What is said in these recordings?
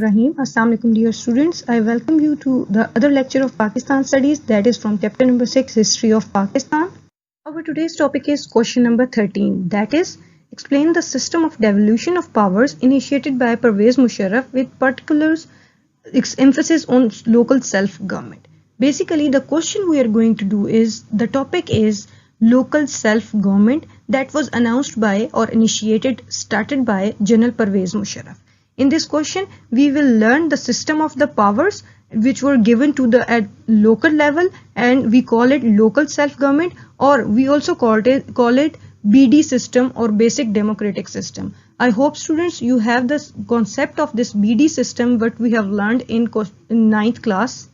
Rahim. Assalamu alaikum dear students. I welcome you to the other lecture of Pakistan Studies, that is from chapter number 6, History of Pakistan. Our today's topic is question number 13, that is explain the system of devolution of powers initiated by Pervez Musharraf with particular emphasis on local self-government. Basically the question we are going to do is, the topic is local self-government that was announced by or started by General Pervez Musharraf. In this question, we will learn the system of the powers which were given to the at local level, and we call it local self-government, or we also call it BD system or basic democratic system. I hope students you have this concept of this BD system what we have learned in 9th class.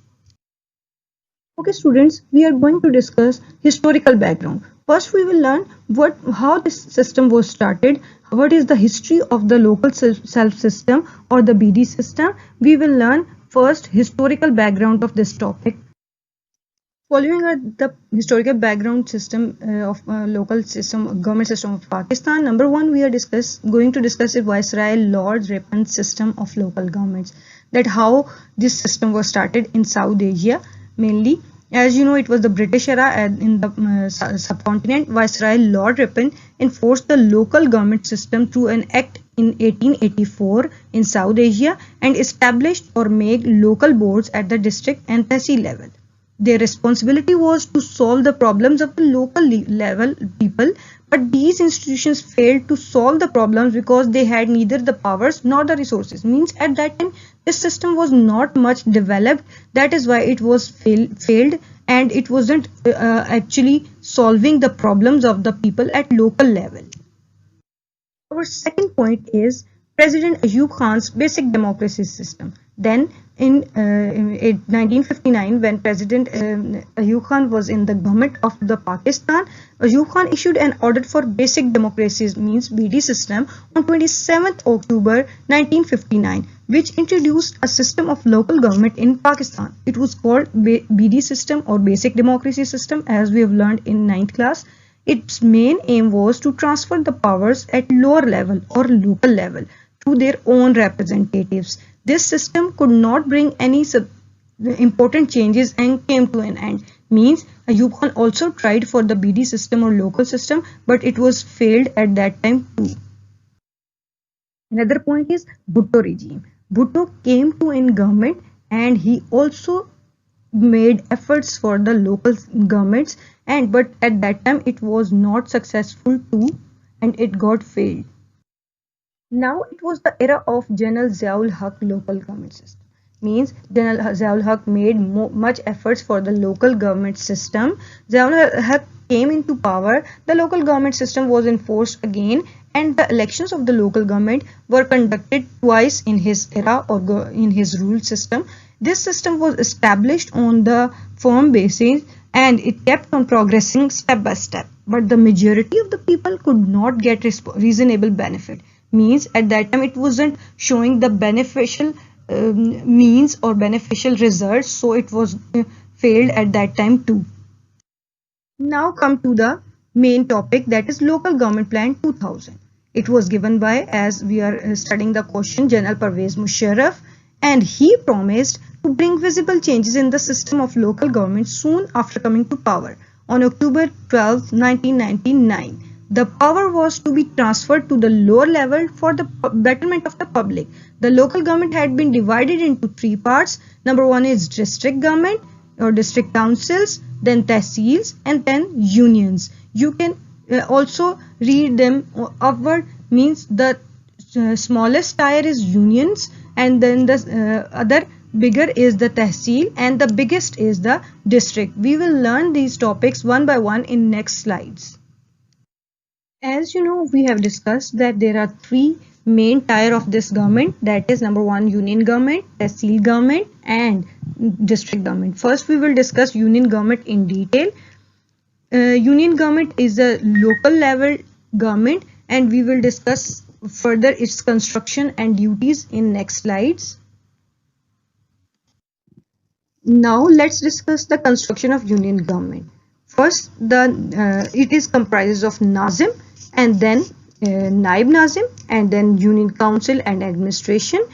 Okay students, we are going to discuss historical background. First we will learn how this system was started, what is the history of the local self system or the BD system. We will learn first historical background of this topic. Following the historical background system of local system, government system of Pakistan, number one we are going to discuss is Viceroy Lord Ripon's system of local governments. That how this system was started in South Asia mainly. As you know, it was the British era in the subcontinent. Viceroy Lord Ripon enforced the local government system through an act in 1884 in South Asia and established or made local boards at the district and tehsil level. Their responsibility was to solve the problems of the local level people, but these institutions failed to solve the problems because they had neither the powers nor the resources. Means at that time this system was not much developed, that is why it was failed and it wasn't actually solving the problems of the people at local level. Our second point is President Ayub Khan's basic democracy system. Then in 1959, when President Ayub Khan was in the government of the Pakistan, Ayub Khan issued an order for basic democracy means BD system on 27th October 1959, which introduced a system of local government in Pakistan. It was called BD system or basic democracy system, as we have learned in 9th class. Its main aim was to transfer the powers at lower level or local level to their own representatives. This system could not bring any important changes and came to an end. Means Ayub Khan also tried for the BD system or local system, but it was failed at that time too. Another point is Bhutto regime. Bhutto came to in government and he also made efforts for the local governments, but at that time it was not successful too and it got failed. Now it was the era of General Ziaul Haq local government system. Means General Ziaul Haq made much efforts for the local government system. Ziaul Haq came into power, the local government system was enforced again, and the elections of the local government were conducted twice in his era or in his rule system. This system was established on the firm basis and it kept on progressing step by step, but the majority of the people could not get reasonable benefit. Means at that time it wasn't showing the beneficial means or beneficial results, so it was failed at that time too. Now come to the main topic, that is local government plan 2000. It was given by, as we are studying the question, General Pervez Musharraf, and he promised to bring visible changes in the system of local government soon after coming to power on October 12, 1999. The power was to be transferred to the lower level for the betterment of the public. The local government had been divided into three parts. Number one is district government or district councils, then tehsils, and then unions. You can also read them upward. Means the smallest tier is unions, and then the other bigger is the tehsil, and the biggest is the district. We will learn these topics one by one in next slides. As you know, we have discussed that there are three main tier of this government, that is number one union government, tehsil government, and district government. First we will discuss union government in detail. Union government is a local level government and we will discuss further its construction and duties in next slides. Now let's discuss the construction of union government. First, it is comprised of Nazim and then Naib Nazim and then Union Council and Administration,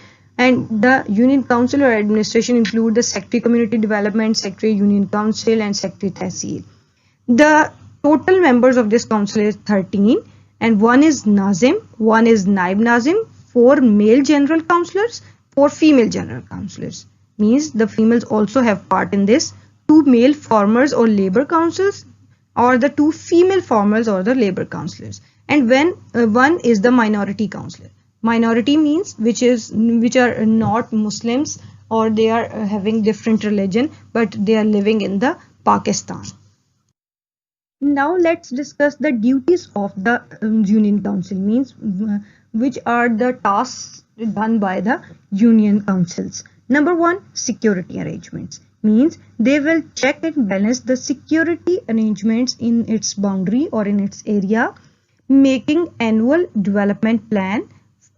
And the union council or administration include the secretary community development, secretary union council, and secretary tehsil. The total members of this council is 13, and one is Nazim, one is Naib Nazim, 4 male general councillors, 4 female general councillors. Means the females also have part in this. 2 male farmers or labor councils, or the 2 female farmers or the labor councillors. And when one is the minority councillor. Minority means which are not Muslims, or they are having different religion, but they are living in the Pakistan. Now let's discuss the duties of the union council, means which are the tasks done by the union councils. Number 1, security arrangements, means they will check and balance the security arrangements in its boundary or in its area, making annual development plan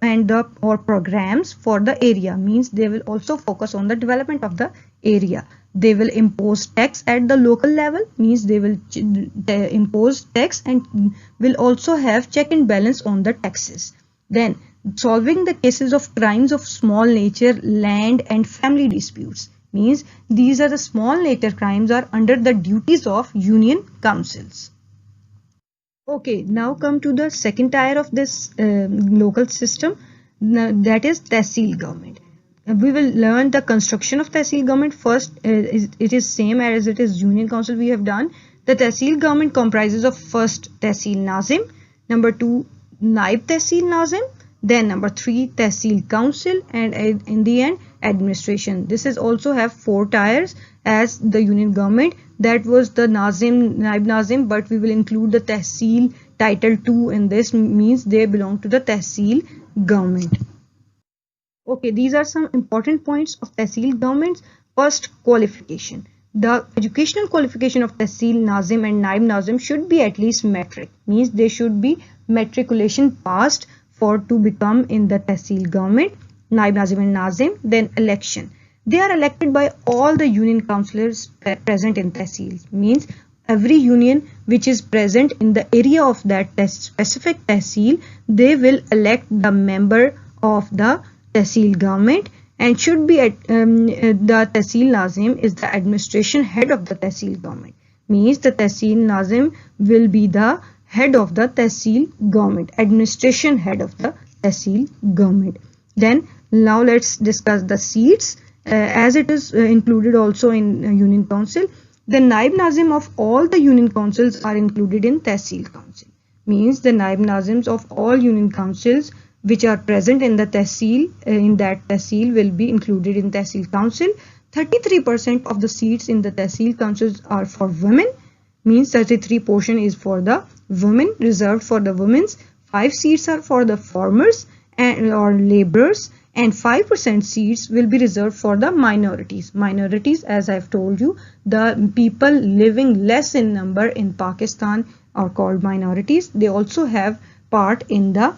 and or programs for the area, means they will also focus on the development of the area. They will impose tax at the local level, means they will impose tax and will also have check and balance on the taxes. Then solving the cases of crimes of small nature, land and family disputes, means these are the small nature crimes are under the duties of union councils. Okay, now come to the second tier of this local system, that is tehsil government. We will learn the construction of tehsil government. First, it is same as it is union council we have done. The tehsil government comprises of first tehsil nazim, number 2 naib tehsil nazim, then number 3 tehsil council, and in the end administration. This is also have 4 tiers as the union government. That was the nazim, naib nazim, but we will include the tehsil title 2 in this, means they belong to the tehsil government. Okay, these are some important points of tehsil governments. First, qualification. The educational qualification of tehsil nazim and naib nazim should be at least metric, means they should be matriculation passed for to become in the tehsil government, naib nazim and nazim. Then election. They are elected by all the union councillors present in tehsil, means every union which is present in the area of that specific tehsil, they will elect the member of the tehsil government, and should be at the tehsil nazim is the administration head of the tehsil government, means the tehsil nazim will be the head of the tehsil government, administration head of the tehsil government. Then now let's discuss the seats as it is included also in union council. The naib nazim of all the union councils are included in tehsil council, means the naib nazims of all union councils which are present in the tehsil, in that tehsil will be included in tehsil council. 33% of the seats in the tehsil councils are for women, means 33 portion is for the women, reserved for the women. 5 seats are for the farmers and or laborers, and 5% seats will be reserved for the minorities. Minorities, as I've told you, the people living less in number in Pakistan are called minorities. They also have part in the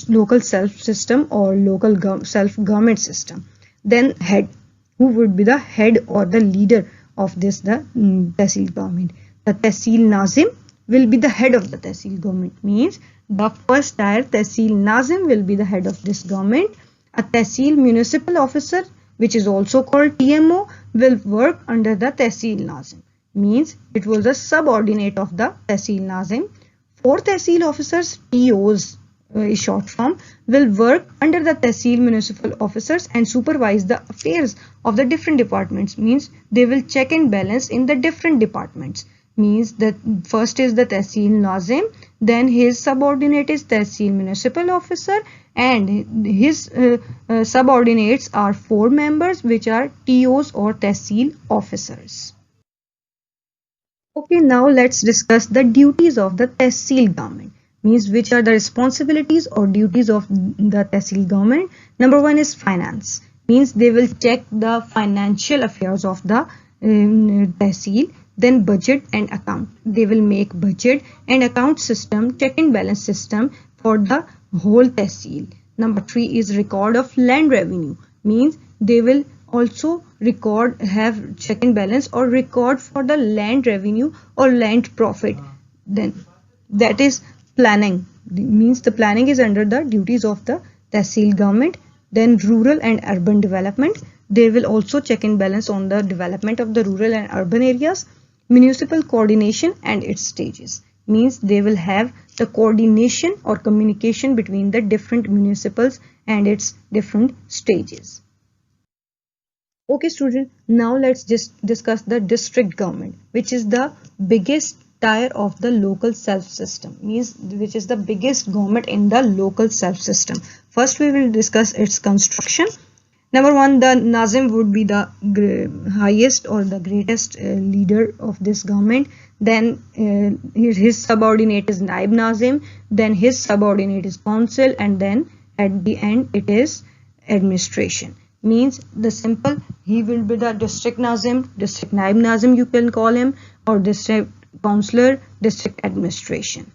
local self system or local self-government system. Then head, who would be the head or the leader of this tehsil government. The tehsil nazim will be the head of the tehsil government, means the first tier tehsil nazim will be the head of this government. A tehsil municipal officer, which is also called TMO, will work under the tehsil nazim, means it was a subordinate of the tehsil nazim. 4 tehsil officers, TOs is short form, will work under the tehsil municipal officers and supervise the affairs of the different departments, means they will check and balance in the different departments, means that first is the tehsil nazim, then his subordinate is tehsil municipal officer, and his subordinates are 4 members which are TOs or tehsil officers. Okay, now let's discuss the duties of the tehsil government, means which are the responsibilities or duties of the tehsil government. Number 1 is finance, means they will check the financial affairs of the tehsil. Then budget and account, they will make budget and account system, check and balance system for the whole tehsil. Number 3 is record of land revenue, means they will also record, have check and balance or record for the land revenue or land profit. Then that is planning, means the planning is under the duties of the tehsil government. Then rural and urban development. They will also check and balance on the development of the rural and urban areas. Municipal coordination and its stages. Means they will have the coordination or communication between the different municipals and its different stages. Okay student, now let's just discuss the district government, which is the biggest tier of the local self system, means which is the biggest government in the local self system. First we will discuss its construction. Number one, the Nazim would be the highest or the greatest leader of this government. Then his subordinate is Naib Nazim, then his subordinate is council, and then at the end it is administration. Means the simple, he will be the district Nazim, district Naib Nazim you can call him, or district councillor, district administration.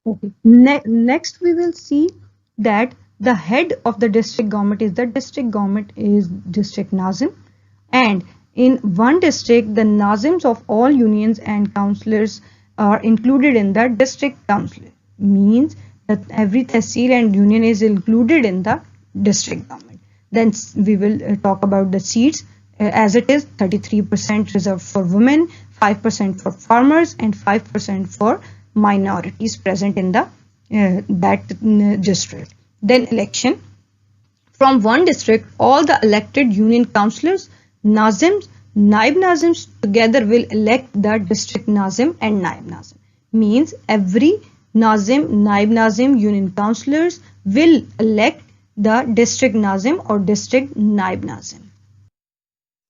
Okay. Next we will see that the head of the district government is district Nazim, and in one district the Nazims of all unions and councillors are included in the district council. Means that every tehsil and union is included in the district government. Then we will talk about the seats as it is 33% reserved for women, 5% for farmers, and 5% for minorities present in the that district. Then election. From one district, all the elected union councillors, Nazims, Naib Nazims together will elect the district Nazim and Naib Nazim. Means every Nazim, Naib Nazim, union councillors will elect the district Nazim or district Naib Nazim.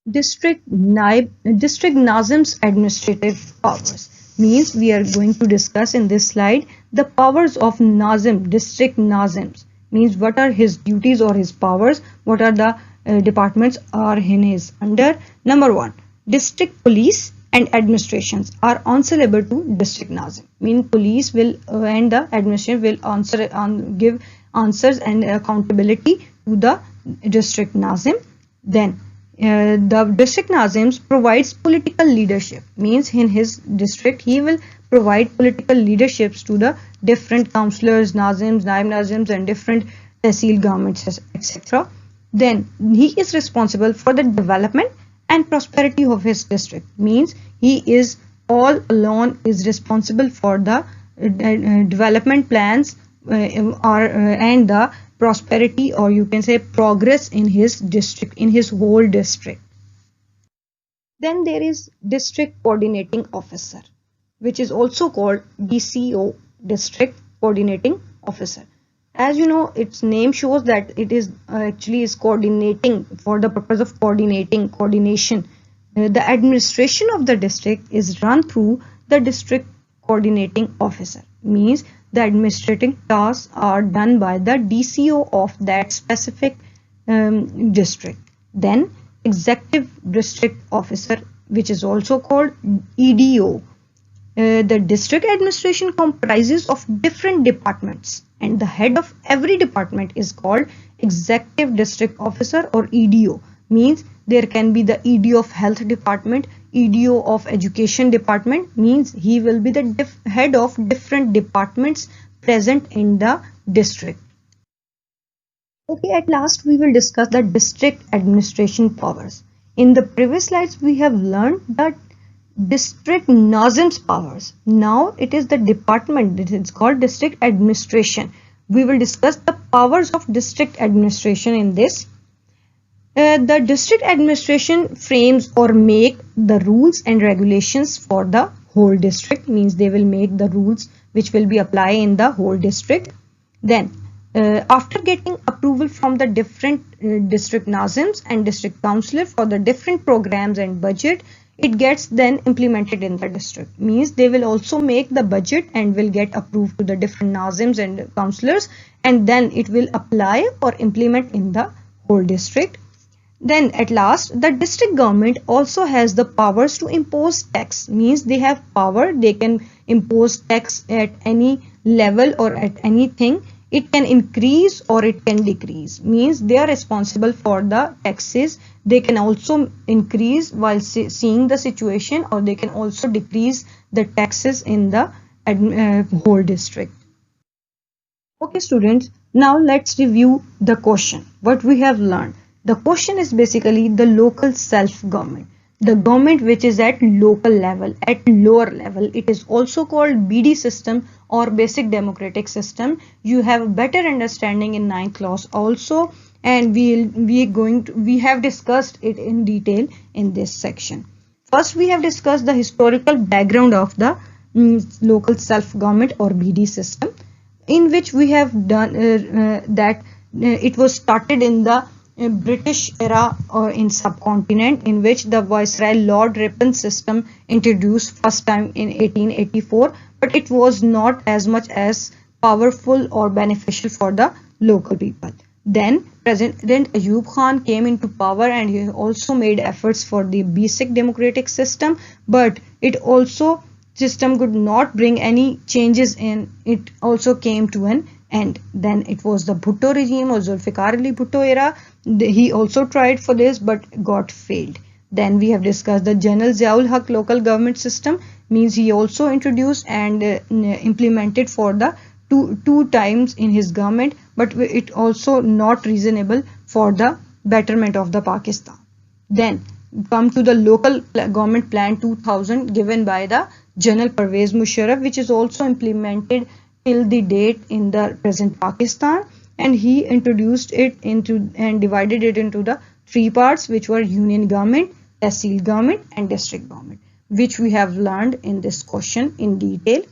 District Nazim's administrative powers. Means we are going to discuss in this slide the powers of Nazim, district Nazims. Means what are his duties or his powers, what are the departments are in his under. Number one, district police and administrations are answerable to district Nazim. Mean police will and the administration will give answers and accountability to the district Nazim. Then the district Nazims provides political leadership. Means in his district he will provide political leaderships to the different councillors, Nazims, Naib Nazims, and different tehsil governments, etc. Then he is responsible for the development and prosperity of his district. Means he is all alone is responsible for the development plans and the prosperity, or you can say progress, in his district, in his whole district. Then there is district coordinating officer, which is also called DCO, district coordinating officer. As you know, its name shows that it is actually is coordinating, for the purpose of coordination. The administration of the district is run through the district coordinating officer. Means the administrative tasks are done by the DCO of that specific district. Then executive district officer, which is also called EDO. The district administration comprises of different departments, and the head of every department is called executive district officer or EDO. Means there can be the EDO of health department, EDO of education department. Means he will be the head of different departments present in the district. Okay, at last we will discuss the district administration powers. In the previous slides we have learned that district Nazim's powers. Now it is the department, it is called district administration. We will discuss the powers of district administration in this. The district administration frames or make the rules and regulations for the whole district. Means they will make the rules which will be applied in the whole district. Then after getting approval from the different district Nazims and district councillor for the different programs and budget, it gets then implemented in the district. Means they will also make the budget and will get approved to the different Nazims and councillors, and then it will apply or implement in the whole district. Then at last, the district government also has the powers to impose tax. Means they have power, they can impose tax at any level or at anything. It can increase or it can decrease. Means they are responsible for the taxes. They can also increase while seeing the situation, or they can also decrease the taxes in the whole district. Okay, students, now let's review the question. What we have learned. The question is basically the local self-government. The government which is at local level, at lower level. It is also called BD system or basic democratic system. You have better understanding in ninth class also, and we have discussed it in detail in this section. First, we have discussed the historical background of the local self-government or BD system, in which we have done that it was started in the British era or in subcontinent, in which the Viceroy Lord Ripon system introduced first time in 1884, but it was not as much as powerful or beneficial for the local people. Then President Ayub Khan came into power, and he also made efforts for the basic democratic system, but it also system could not bring any changes in. It also came to an end. Then it was the Bhutto regime or Zulfikar Ali Bhutto era. He also tried for this but got failed. Then we have discussed the General Ziaul Haq local government system, means he also introduced and implemented for the two times in his government, but it also not reasonable for the betterment of the Pakistan. Then come to the local government plan 2000 given by the General Pervez Musharraf, which is also implemented till the date in the present Pakistan, and he introduced it into and divided it into the three parts, which were union government, tehsil government and district government, which we have learned in this question in detail.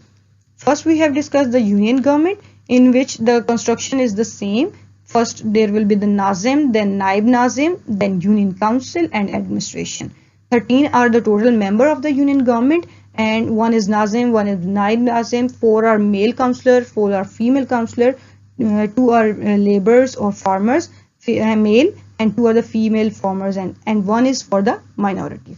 First, we have discussed the union government, in which the construction is the same. First, there will be the Nazim, then Naib Nazim, then Union Council and Administration. 13 are the total member of the union government, and one is Nazim, one is Naib Nazim, 4 are male councillor, 4 are female councillor, 2 are laborers or farmers, male, and 2 are the female farmers, and 1 is for the minority.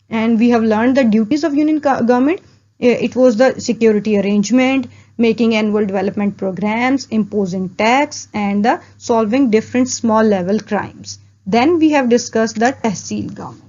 And we have learned the duties of union government. It was the security arrangement, making annual development programs, imposing tax, and the solving different small level crimes. Then we have discussed the tehsil government.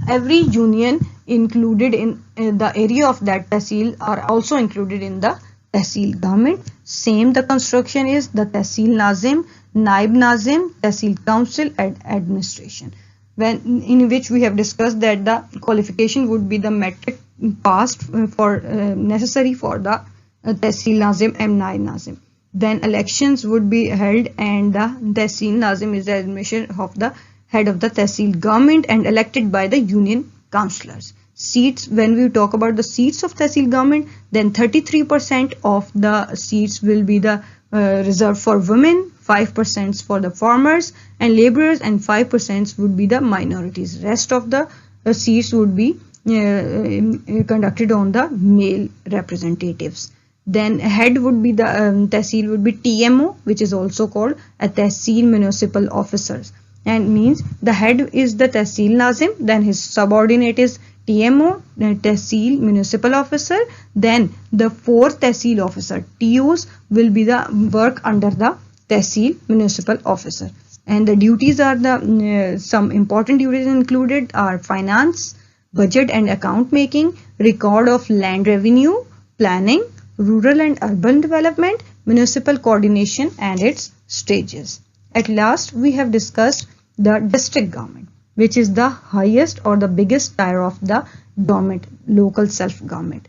Every union included in the area of that tehsil are also included in the tehsil government. Same the construction is the tehsil Nazim, Naib Nazim, tehsil council and administration, in which we have discussed that the qualification would be the metric passed for necessary for the tehsil Nazim and Naib Nazim. Then elections would be held, and the tehsil Nazim is the admission of the head of the tehsil government and elected by the union councillors. Seats, when we talk about the seats of tehsil government, then 33% of the seats will be the reserved for women, 5% for the farmers and laborers, and 5% would be the minorities. Rest of the seats would be conducted on the male representatives. Then head would be the tehsil would be TMO, which is also called a tehsil municipal officers, and means the head is the tehsil Nazim, then his subordinate is TMO, tehsil municipal officer, then the 4th tehsil officer TOs will be the work under the tehsil municipal officer. And the duties are the some important duties included are finance, budget and account making, record of land revenue, planning, rural and urban development, municipal coordination and its stages. At last, we have discussed the district government, which is the highest or the biggest tier of the government, local self-government.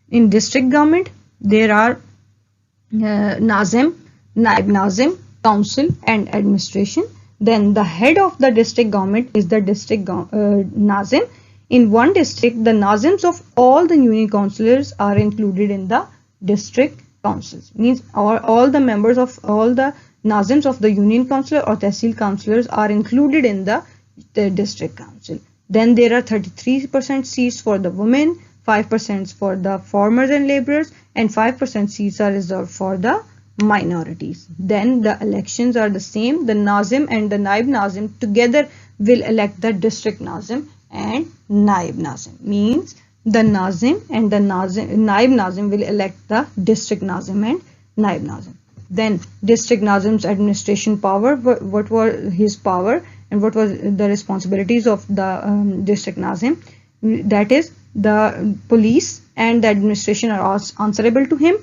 In district government, there are Nazim, Naib Nazim, council and administration. Then the head of the district government is the district Nazim. In one district, the Nazims of all the union councillors are included in the district councils. Means all the members of all the Nazims of the union councillor or tehsil councillors are included in the district council. Then there are 33% seats for the women, 5% for the farmers and laborers, and 5% seats are reserved for the minorities. Then the elections are the same. The Nazim and the Naib Nazim together will elect the district Nazim and Naib Nazim. Means the Nazim and the Naib Nazim will elect the district Nazim and Naib Nazim. Then district Nazim's administration power, what was his power and what was the responsibilities of the district Nazim. That is, the police and the administration are answerable to him.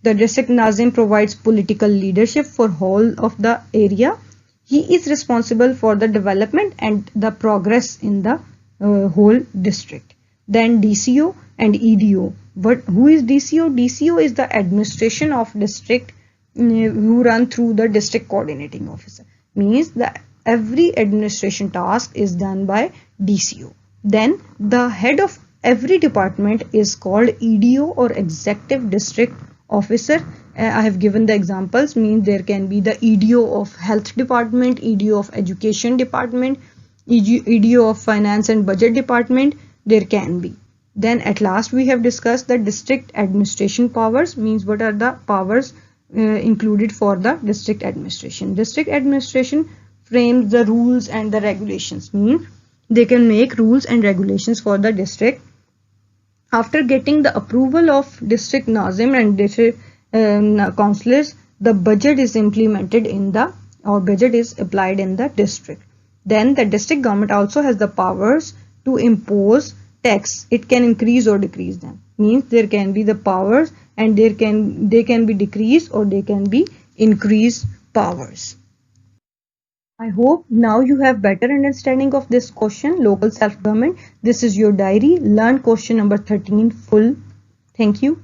The district Nazim provides political leadership for whole of the area. He is responsible for the development and the progress in the whole district. Then DCO and EDO. Who is DCO? DCO is the administration of district who run through the district coordinating officer. Means that every administration task is done by DCO. Then the head of every department is called EDO or executive district officer. I have given the examples. Means there can be the EDO of health department, EDO of education department, EDO of finance and budget department. There can be. Then at last we have discussed the district administration powers. Means what are the powers included for the district administration. District administration frames the rules and the regulations. Means they can make rules and regulations for the district. After getting the approval of district Nazim and district councillors, the budget is implemented in the budget is applied in the district. Then the district government also has the powers to impose tax. It can increase or decrease them. Means there can be the powers and they can be decreased or they can be increased powers. I hope now you have better understanding of this question, local self-government. This is your diary. Learn question number 13 full. Thank you.